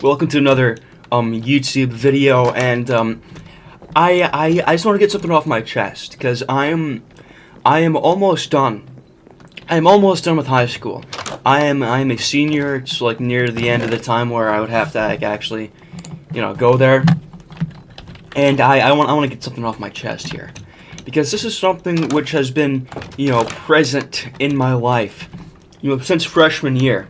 Welcome to another YouTube video, and I just want to get something off my chest because I am almost done. I'm almost done with high school. I'm a senior. It's like near the end of the time where I would have to actually, go there. And I want to get something off my chest here, because this is something which has been present in my life, since freshman year.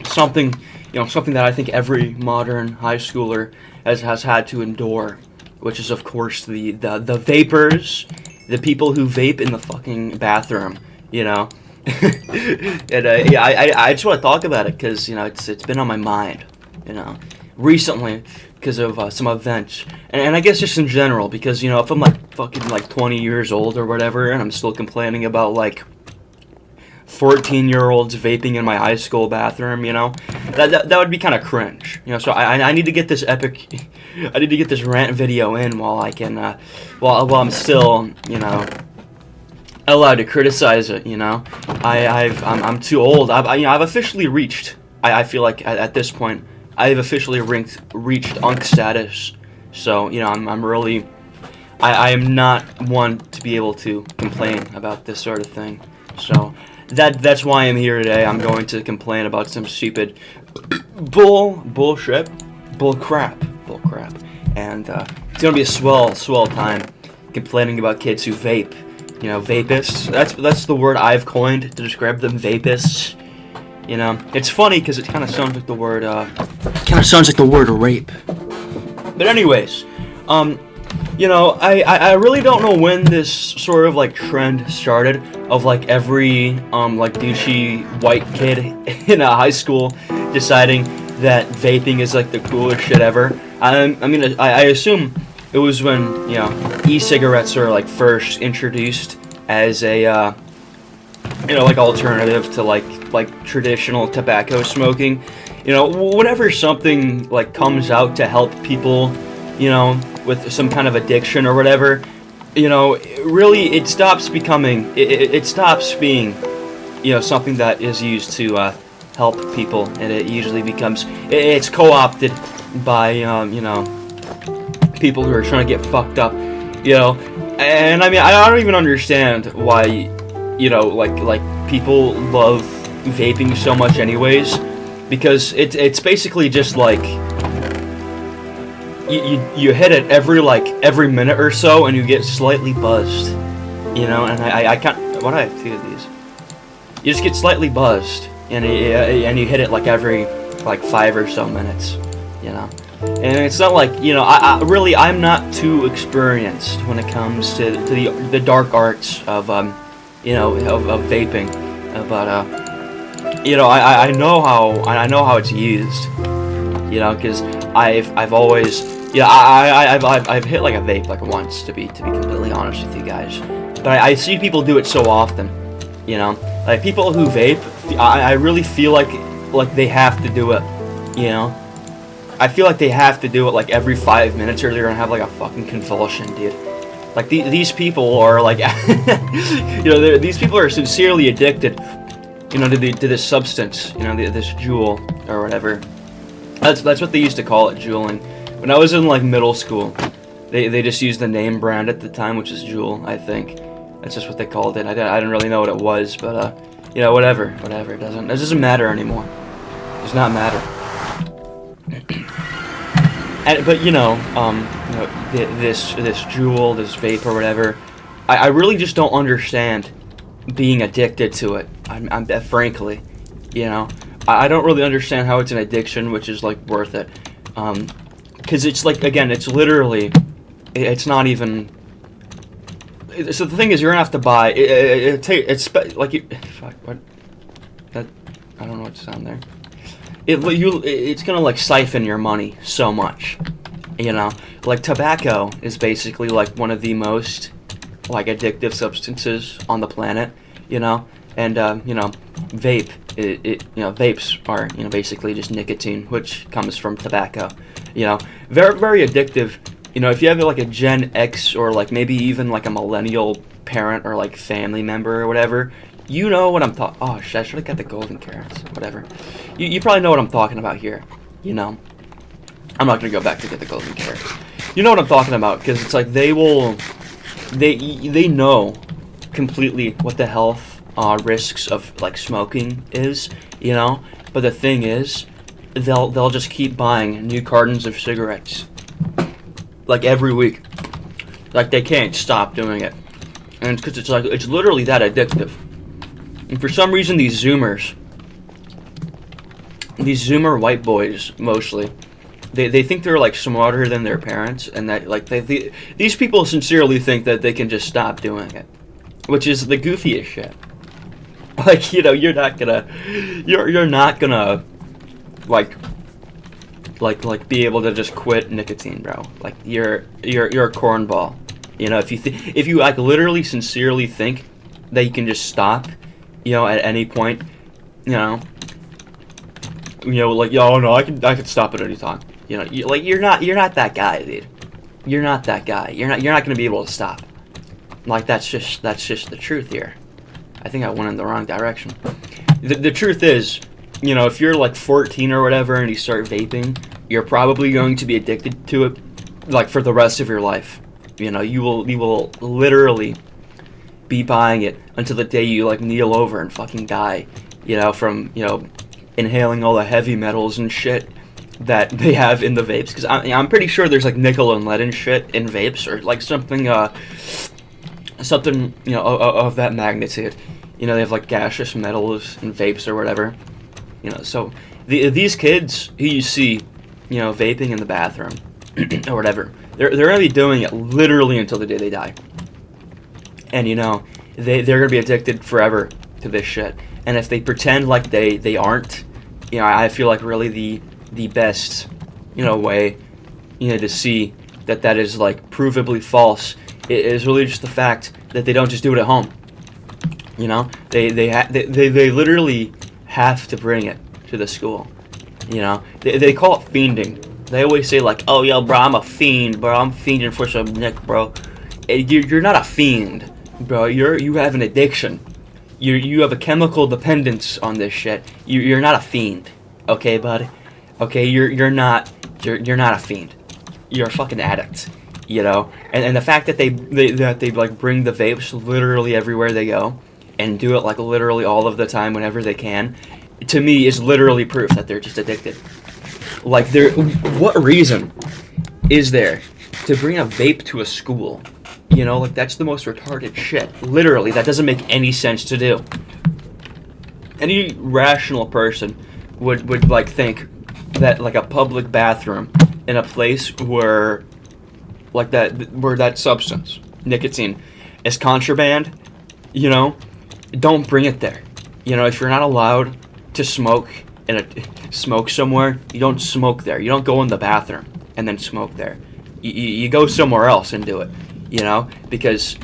Something that I think every modern high schooler has had to endure, which is of course the vapors, the people who vape in the fucking bathroom, And I just want to talk about it because it's been on my mind, recently because of some events, and I guess just in general because if I'm like fucking like 20 years old or whatever and I'm still complaining about like 14-year-olds vaping in my high school bathroom, that would be kind of cringe, So I need to get this I need to get this rant video in while I can, while I'm still, allowed to criticize it, I'm too old. I've officially reached. I feel like at this point I've officially reached unk status. So I'm really. I am not one to be able to complain about this sort of thing. So. That's why I'm here today. I'm going to complain about some stupid bullshit, bull crap, and it's gonna be a swell time complaining about kids who vape. Vapists. That's the word I've coined to describe them. Vapists. It's funny because it kind of sounds like the word. Rape. But anyways, I really don't know when this sort of like trend started of like every like douchey white kid in a high school deciding that vaping is like the coolest shit ever. I assume it was when e-cigarettes were like first introduced as a like alternative to like traditional tobacco smoking. Whenever something like comes out to help people, with some kind of addiction or whatever, really it stops becoming, it stops being, something that is used to help people, and it usually becomes, it's co-opted by, people who are trying to get fucked up, and I don't even understand why, like people love vaping so much anyways, because it's basically just like, you hit it every minute or so, and you get slightly buzzed, and I can't. Why do I have two of these? You just get slightly buzzed, and you hit it like every 5 or so minutes, And it's not like I'm not too experienced when it comes to the dark arts of vaping, but I know how it's used, because I've always. Yeah, I've hit like a vape like once, to be completely honest with you guys, but I see people do it so often, like people who vape. I really feel like they have to do it, I feel like they have to do it like every 5 minutes, or they're gonna have like a fucking convulsion, dude. Like these people are like, these people are sincerely addicted, to this substance, this jewel or whatever. That's what they used to call it, juuling. When I was in like middle school, they just used the name brand at the time, which is Juul, I think. That's just what they called it. I didn't really know what it was, but whatever. It doesn't matter anymore. It does not matter. But this Juul, this vape or whatever, I really just don't understand being addicted to it. I'm frankly, I don't really understand how it's an addiction, which is like worth it. Because it's like, again, it's literally, it's not even. So the thing is, you're gonna have to buy. It's like you. Fuck, what? That, I don't know what sound there. It's gonna like siphon your money so much, Like tobacco is basically like one of the most like addictive substances on the planet, and vape. Vapes are basically just nicotine, which comes from tobacco. Very very addictive. If you have like a Gen X or like maybe even like a millennial parent or like family member or whatever, you know what I'm talking. Oh shit! I should have got the golden carrots. Whatever. You probably know what I'm talking about here. I'm not gonna go back to get the golden carrot. You know what I'm talking about, because it's like they know completely what the health risks of like smoking is, you know. But the thing is, they'll just keep buying new cartons of cigarettes, like every week. Like they can't stop doing it, and because it's literally that addictive. And for some reason, these Zoomer white boys mostly, they think they're like smarter than their parents, and that like these people sincerely think that they can just stop doing it, which is the goofiest shit. Like, you know, you're not gonna like be able to just quit nicotine, bro. Like you're a cornball. You know, if you like literally sincerely think that you can just stop, you know, at any point, you know, like, yo, no, I can stop at any time. You know, you're not that guy, dude. You're not that guy. You're not gonna be able to stop. Like that's just the truth here. I think I went in the wrong direction. The truth is, you know, if you're like 14 or whatever and you start vaping, you're probably going to be addicted to it, like for the rest of your life. You know, you will literally be buying it until the day you like kneel over and fucking die. You know, from, you know, inhaling all the heavy metals and shit that they have in the vapes. Because I'm pretty sure there's like nickel and lead and shit in vapes, or like something you know of that magnitude. You know, they have like gaseous metals in vapes or whatever. You know, so these kids who you see, you know, vaping in the bathroom or whatever, they're gonna be doing it literally until the day they die. And you know, they're gonna be addicted forever to this shit. And if they pretend like they aren't, you know, I feel like really the best, you know, way, you know, to see that is like provably false is really just the fact that they don't just do it at home. You know, they literally have to bring it to the school. You know, they call it fiending. They always say like, oh, yo, bro, I'm a fiend, bro. I'm fiending for some nick, bro. You're not a fiend, bro. You have an addiction. You have a chemical dependence on this shit. You're not a fiend, okay, bud? Okay, you're not a fiend. You're a fucking addict, you know. And the fact that they like bring the vapes literally everywhere they go, and do it like literally all of the time whenever they can, to me is literally proof that they're just addicted. Like, what reason is there to bring a vape to a school? You know, like, that's the most retarded shit. Literally, that doesn't make any sense to do. Any rational person would like think that like a public bathroom in a place where that substance, nicotine, is contraband, you know, don't bring it there. You know, if you're not allowed to smoke smoke somewhere, you don't smoke there. You don't go in the bathroom and then smoke there. You go somewhere else and do it, you know, because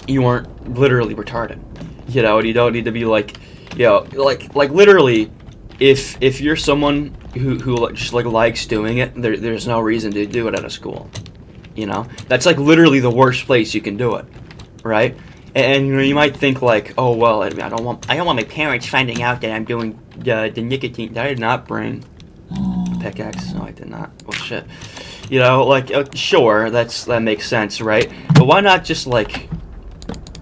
you aren't literally retarded, you know, and you don't need to be like, you know, like literally, if you're someone who just like likes doing it, there's no reason to do it at a school, you know. That's like literally the worst place you can do it, right? And you know, you might think like, oh well, I don't want my parents finding out that I'm doing the nicotine. Did I not bring a pickaxe? No, I did not. Well, shit. You know, like sure, that makes sense, right? But why not just like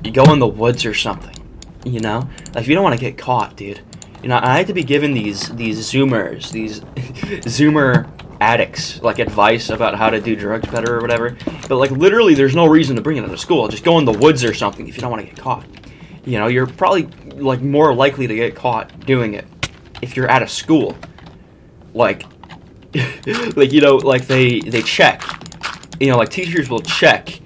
you go in the woods or something? You know, like if you don't want to get caught, dude. You know, I had to be given these Zoomers, these Zoomer addicts, like advice about how to do drugs better or whatever. But like literally, there's no reason to bring it to school. Just go in the woods or something if you don't want to get caught. You know, you're probably like more likely to get caught doing it if you're at a school. Like, like you know, like they check. You know, like teachers will check.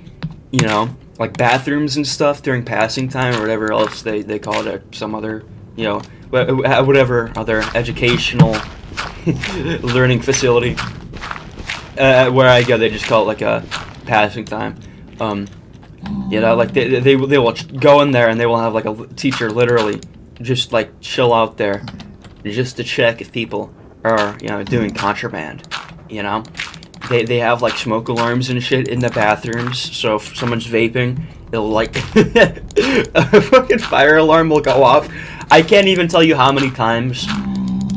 You know, like bathrooms and stuff during passing time or whatever else they call it, or some other, you know, whatever other educational learning facility where I go. They just call it like a passing time. You know, like they will go in there and they will have like a teacher literally just like chill out there just to check if people are, you know, doing contraband. You know, they have like smoke alarms and shit in the bathrooms, so if someone's vaping, it'll like a fucking fire alarm will go off. I can't even tell you how many times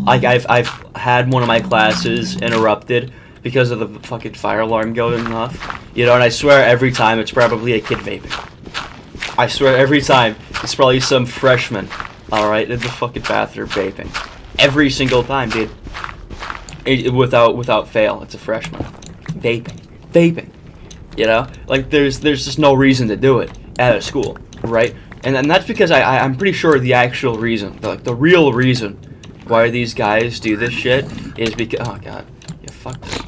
like I've had one of my classes interrupted because of the fucking fire alarm going off. You know, and I swear every time it's probably a kid vaping. I swear every time it's probably some freshman, alright, in the fucking bathroom vaping. Every single time, dude. Without fail, it's a freshman. Vaping. You know? Like, there's just no reason to do it at a school, right? And that's because I'm pretty sure the actual reason, like, the real reason why these guys do this shit is because... Oh, God. Yeah, fuck this.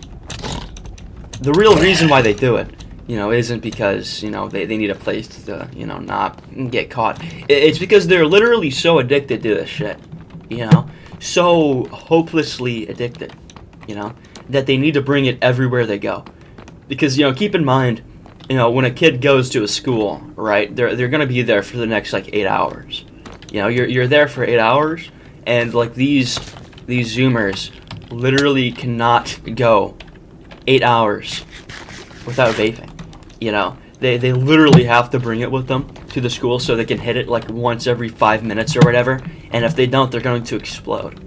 The real reason why they do it, you know, isn't because, you know, they need a place to, you know, not get caught. It's because they're literally so addicted to this shit, you know? So hopelessly addicted, you know, that they need to bring it everywhere they go. Because, you know, keep in mind, you know, when a kid goes to a school, right, they're going to be there for the next, like, 8 hours. You know, you're there for 8 hours, and, like, these Zoomers literally cannot go 8 hours without vaping, you know. They literally have to bring it with them to the school so they can hit it, like, once every 5 minutes or whatever, and if they don't, they're going to explode.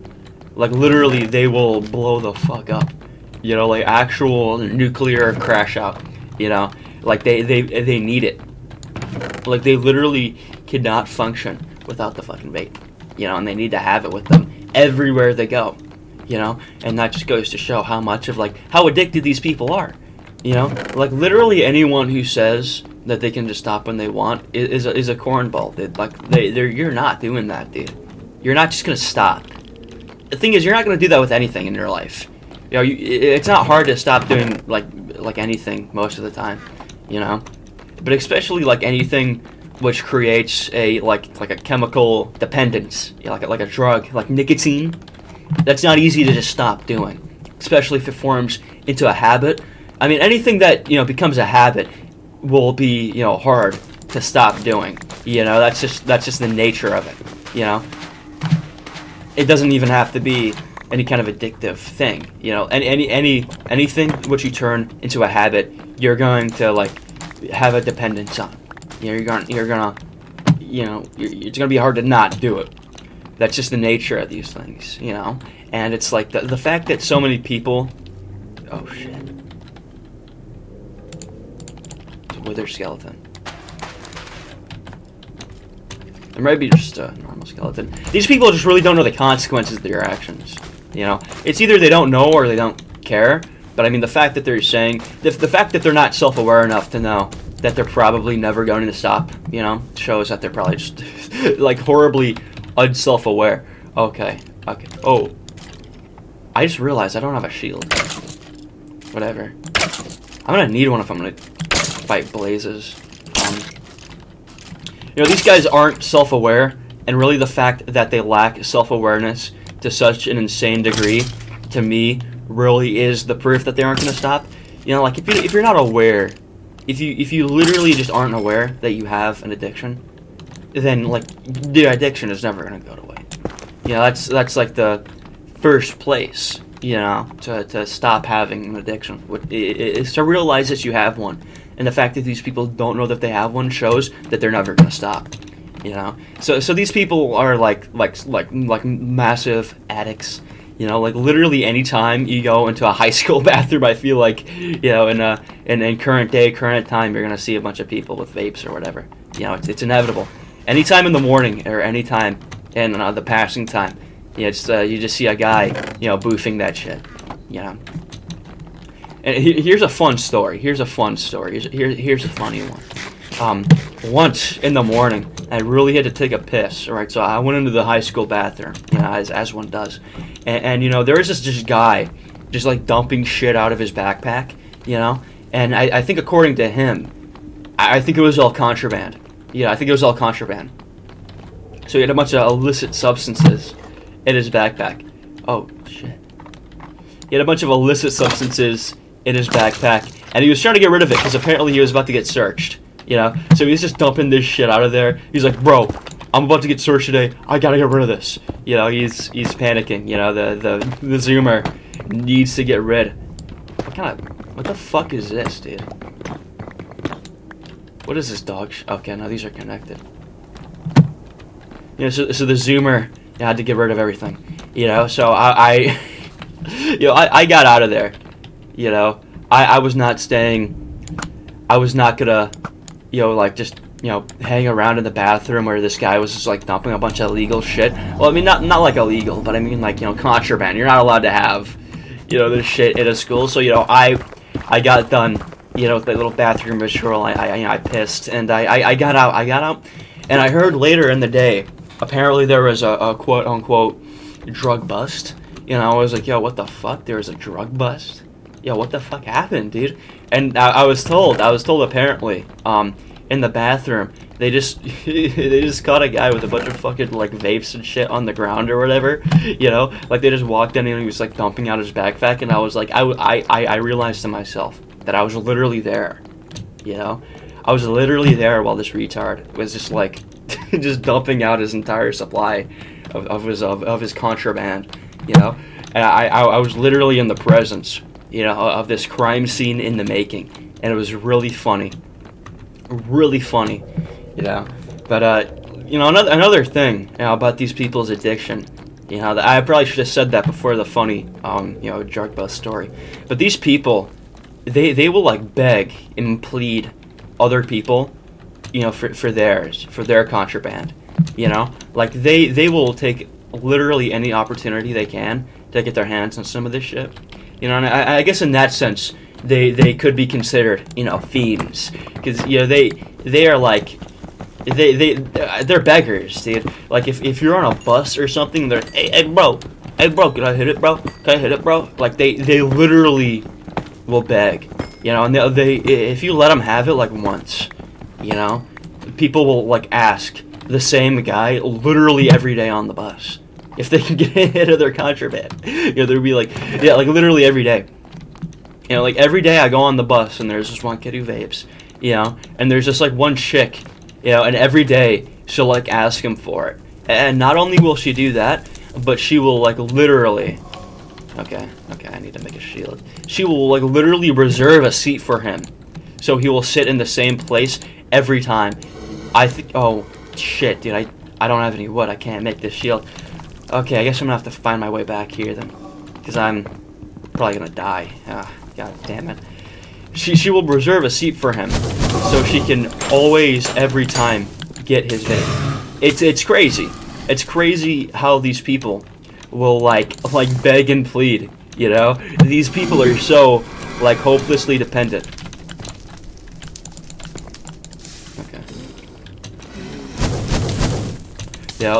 Like, literally, they will blow the fuck up. You know, like, actual nuclear crash out, you know. Like, they need it. Like, they literally cannot function without the fucking vape, you know, and they need to have it with them everywhere they go, you know. And that just goes to show how much of, like, how addicted these people are, you know. Like, literally anyone who says that they can just stop when they want is a cornball, dude. Like, you're not doing that, dude. You're not just gonna stop. The thing is, you're not gonna do that with anything in your life. You know, it's not hard to stop doing like anything most of the time, you know. But especially like anything which creates a like a chemical dependence, you know, like a drug, like nicotine. That's not easy to just stop doing, especially if it forms into a habit. I mean, anything that, you know, becomes a habit will be, you know, hard to stop doing. You know, that's just the nature of it. You know, it doesn't even have to be any kind of addictive thing. You know, anything which you turn into a habit, you're going to like have a dependence on. You know, you're gonna you know, it's gonna be hard to not do it. That's just the nature of these things, you know. And it's like the fact that so many people. Oh shit. It's a wither skeleton. It might be just a normal skeleton. These people just really don't know the consequences of their actions. You know, it's either they don't know or they don't care. But I mean, the fact that they're saying, the fact that they're not self-aware enough to know that they're probably never going to stop, you know, shows that they're probably just like horribly unself-aware. Okay. Oh, I just realized I don't have a shield. Whatever. I'm gonna need one if I'm gonna fight blazes. You know, these guys aren't self-aware, and really the fact that they lack self-awareness to such an insane degree, to me, really is the proof that they aren't going to stop. You know, like, if you're not aware, if you literally just aren't aware that you have an addiction, then, like, the addiction is never going to go away. You know, that's like the first place, you know, to stop having an addiction. Is to realize that you have one. And the fact that these people don't know that they have one shows that they're never going to stop. You know? So these people are like massive addicts. You know, like literally any time you go into a high school bathroom, I feel like, you know, in current time, you're gonna see a bunch of people with vapes or whatever. You know, it's inevitable. Anytime in the morning or anytime in the passing time, you know, you just see a guy, you know, boofing that shit. You know. And here's a fun story. Here's a funny one. Once in the morning, I really had to take a piss, right? So I went into the high school bathroom, you know, as one does. And you know, there was this guy just like dumping shit out of his backpack, you know? And I think according to him, I think it was all contraband. Yeah, I think it was all contraband. So he had a bunch of illicit substances in his backpack. Oh, shit. He had a bunch of illicit substances in his backpack, and he was trying to get rid of it because apparently he was about to get searched. You know, so he's just dumping this shit out of there. He's like, bro, I'm about to get searched today. I gotta get rid of this. You know, he's panicking. You know, the Zoomer needs to get rid. What the fuck is this, dude? What is this dog? Okay, now these are connected. You know, so the Zoomer had to get rid of everything. You know, so I you know, I got out of there. You know, I was not staying. I was not gonna, like just hang around in the bathroom where this guy was just like dumping a bunch of illegal shit. Well, I mean not like illegal, but I mean like contraband. You're not allowed to have this shit in a school. So I got done with the little bathroom ritual. I pissed and I got out, and I heard later in the day apparently there was a quote unquote drug bust. I was like, yo, what the fuck? There was a drug bust? Yo, what the fuck happened, dude? And I was told apparently, in the bathroom, they just caught a guy with a bunch of fucking like vapes and shit on the ground or whatever, like they just walked in and he was like dumping out his backpack, and I was like, I realized to myself that I was literally there, I was literally there while this retard was just like, just dumping out his entire supply of his contraband, and I was literally in the presence, of this crime scene in the making, and it was really funny, but another thing about these people's addiction, that I probably should have said that before the funny drug bust story, but these people, they will like beg and plead other people, for their contraband, like they will take literally any opportunity they can to get their hands on some of this shit, and I guess in that sense they could be considered fiends, because they are like they're beggars, dude. Like if you're on a bus or something, they're hey bro, can I hit it, bro? Like they literally will beg, and they if you let them have it like once, people will like ask the same guy literally every day on the bus if they can get rid of their contraband. They'll be like, yeah, like literally every day. Like every day I go on the bus and there's this one kid who vapes, and there's just like one chick, and every day she'll like ask him for it. And not only will she do that, but she will like literally, okay, I need to make a shield. She will like literally reserve a seat for him, so he will sit in the same place every time. Oh shit, dude, I don't have any wood. I can't make this shield. Okay, I guess I'm gonna have to find my way back here then, because I'm probably gonna die. God damn it. She will reserve a seat for him, so she can always, every time, get his vape. It's crazy. It's crazy how these people will like beg and plead. These people are so like hopelessly dependent. Okay.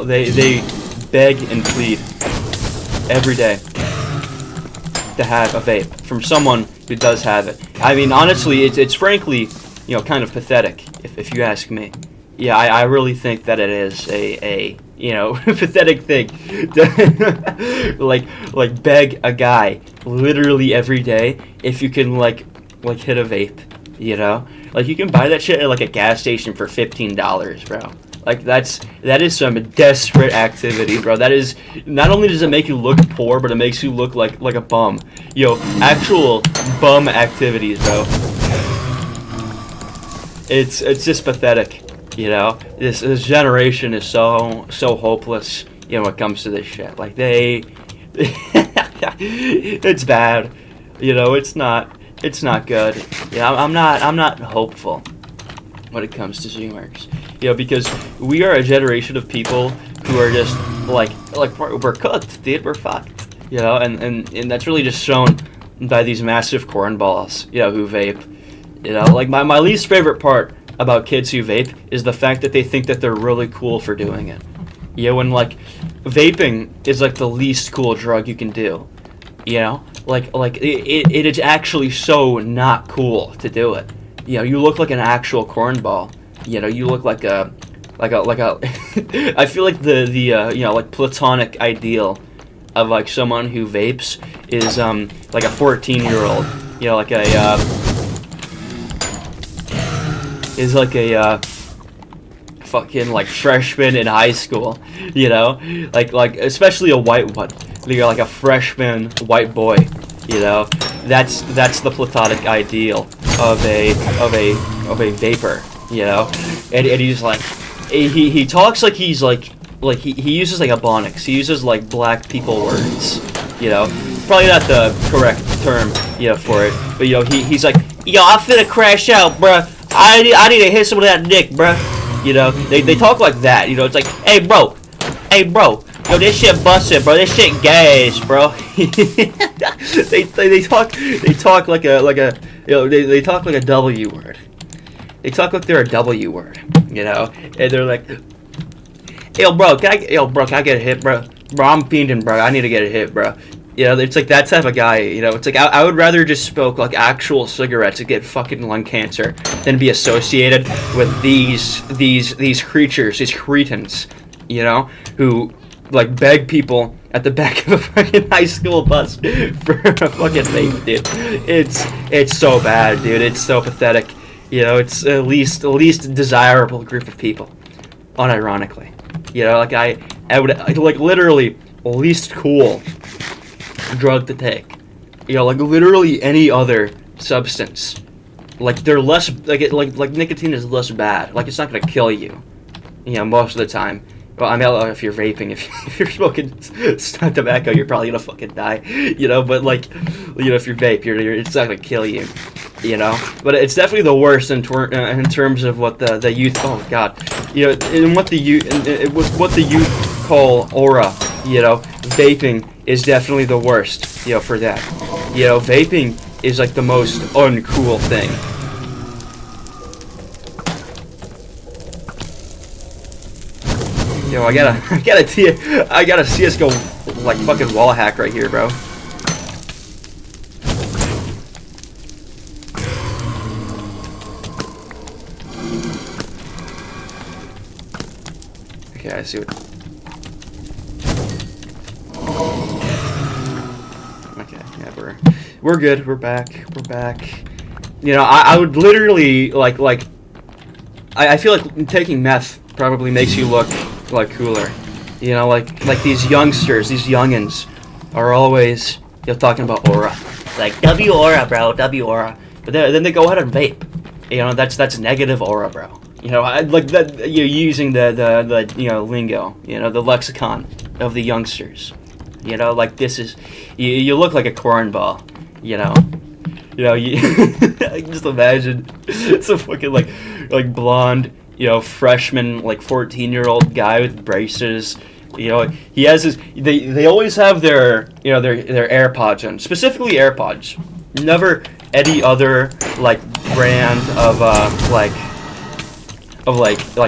They beg and plead every day to have a vape from someone who does have it. I mean, honestly, it's frankly, kind of pathetic, if you ask me. Yeah, I really think that it is a pathetic thing to like beg a guy literally every day if you can like hit a vape, like you can buy that shit at like a gas station for $15, bro. Like that is some desperate activity, bro. That is, not only does it make you look poor, but it makes you look like a bum. Actual bum activities, bro. It's just pathetic, This generation is so hopeless, when it comes to this shit. Like it's bad, it's not good. I'm not hopeful when it comes to Zoomers, because we are a generation of people who are just like we're cooked, dude. We're fucked, and that's really just shown by these massive cornballs, who vape. Like my least favorite part about kids who vape is the fact that they think that they're really cool for doing it. When like vaping is like the least cool drug you can do. Like it is actually so not cool to do it. You look like an actual cornball. You look like a I feel like the like platonic ideal of like someone who vapes is like a 14-year-old. Like is like a fucking like freshman in high school. Like especially a white one. You're like a freshman white boy. That's the platonic ideal of a vapor, and he's like, he talks like he's like he uses like ebonics, he uses like black people words, probably not the correct term, for it. But he's like, yo, I'm finna crash out, bruh. I need to hit some of that dick, bruh. They talk like that. It's like, hey, bro, yo, this shit busted, bro. This shit gas, bro. they talk like a they talk like a W word. They talk like they're a W word, and they're like, yo, bro, can I get a hit, bro? Bro, I'm fiending, bro. I need to get a hit, bro. It's like that type of guy. It's like I would rather just smoke like actual cigarettes and get fucking lung cancer than be associated with these creatures, these cretins, who like beg people at the back of a fucking high school bus for a fucking vape, dude. It's so bad, dude. It's so pathetic. It's the least desirable group of people, unironically. Like I would like literally least cool drug to take. Like literally any other substance. Like they're less like nicotine is less bad. Like it's not gonna kill you. Most of the time. Well, I mean, if you're vaping, if you're smoking stunt tobacco, you're probably gonna fucking die. But like, if you're vape, it's not gonna kill you. But it's definitely the worst in terms of what the youth. Oh God, and what the youth call aura. Vaping is definitely the worst. For that. Vaping is like the most uncool thing. Yo, I gotta see us go like fucking wall hack right here, bro. Okay, I see what. Okay, yeah, we're good. We're back. I would literally like I feel like taking meth probably makes you look like cooler. Like these youngsters, these youngins are always talking about aura. Like W aura, bro, W aura. But then they go ahead and vape. That's negative aura, bro. I like that you're using the lingo, the lexicon of the youngsters. Like this is you look like a cornball, you I can just imagine some fucking like blonde freshman, like 14-year-old guy with braces. He has his. They always have their their AirPods in, specifically AirPods. Never any other like brand of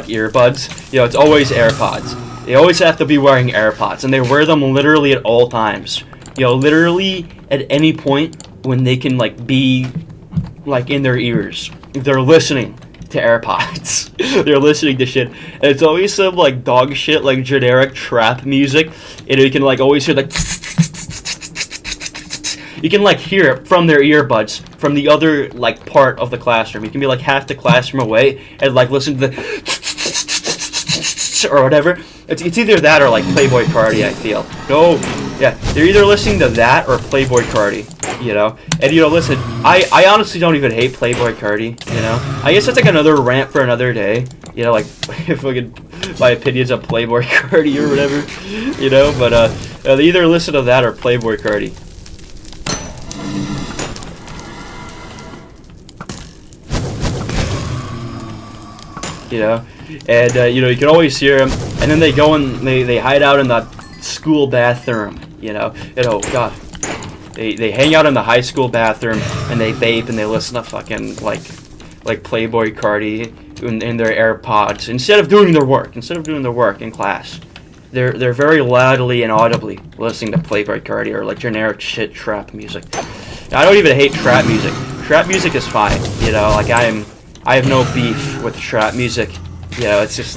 earbuds. It's always AirPods. They always have to be wearing AirPods, and they wear them literally at all times. Literally at any point when they can be in their ears, they're listening to AirPods. They're listening to shit, and it's always some dog shit, generic trap music, and you can always hear you can hear it from their earbuds from the other part of the classroom. You can be half the classroom away and listen to the or whatever. It's either that or Playboy Cardi, I feel. No, yeah, they're either listening to that or Playboy Cardi. And listen, I honestly don't even hate Playboy Cardi, I guess that's another rant for another day, if my opinions on Playboy Cardi or whatever, but they either listen to that or Playboy Cardi. And you can always hear them, and then they go and they hide out in the school bathroom, and oh God. They hang out in the high school bathroom and they vape and they listen to fucking like Playboy Cardi in their AirPods instead of doing their work in class. They're very loudly and audibly listening to Playboy Cardi or generic shit trap music. I don't even hate trap music. Trap music is fine. I have no beef with trap music. It's just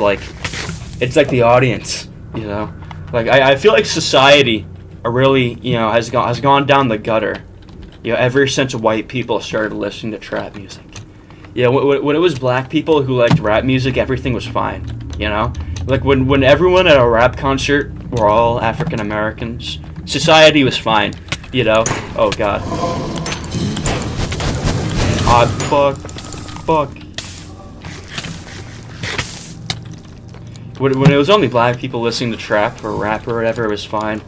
it's the audience. I feel like society really, has gone down the gutter, ever since white people started listening to trap music. When it was black people who liked rap music, everything was fine, when everyone at a rap concert were all African Americans, society was fine, oh God. Fuck. When it was only black people listening to trap or rap or whatever, it was fine.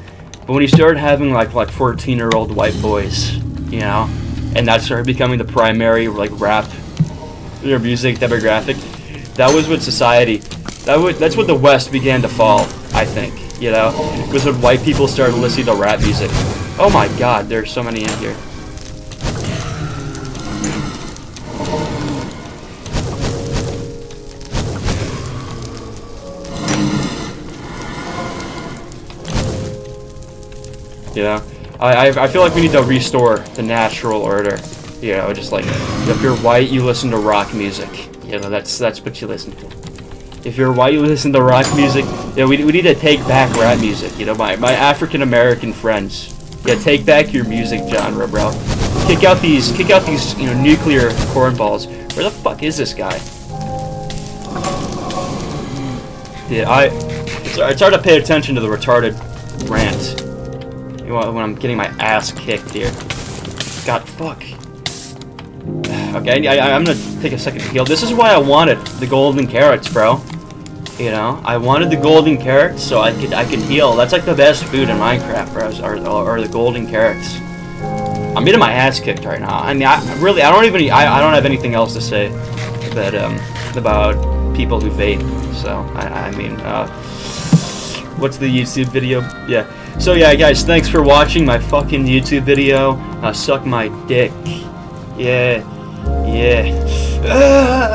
But when you started having like 14-year-old white boys, you know, and that started becoming the primary like rap, music demographic. That was what society. That's what the West began to fall. I think, you know, it was when white people started listening to rap music. Oh my God, there's so many in here. You know, I feel like we need to restore the natural order. You know, just like, if you're white, you listen to rock music. You know, that's what you listen to. If you're white, you listen to rock music. Yeah, we need to take back rap music. You know, my African American friends. Yeah, take back your music genre, bro. Kick out these, you know, nuclear cornballs. Where the fuck is this guy? Yeah, it's hard to pay attention to the retarded rant. You know, when I'm getting my ass kicked here. God, fuck. Okay, I'm gonna take a second to heal. This is why I wanted the golden carrots, bro. You know, I wanted the golden carrots so I could heal. That's like the best food in Minecraft, bro. Are the golden carrots. I'm getting my ass kicked right now. I mean, I don't have anything else to say about people who vape. So I mean, what's the YouTube video? Yeah. So yeah, guys, thanks for watching my fucking YouTube video. Suck my dick. Yeah.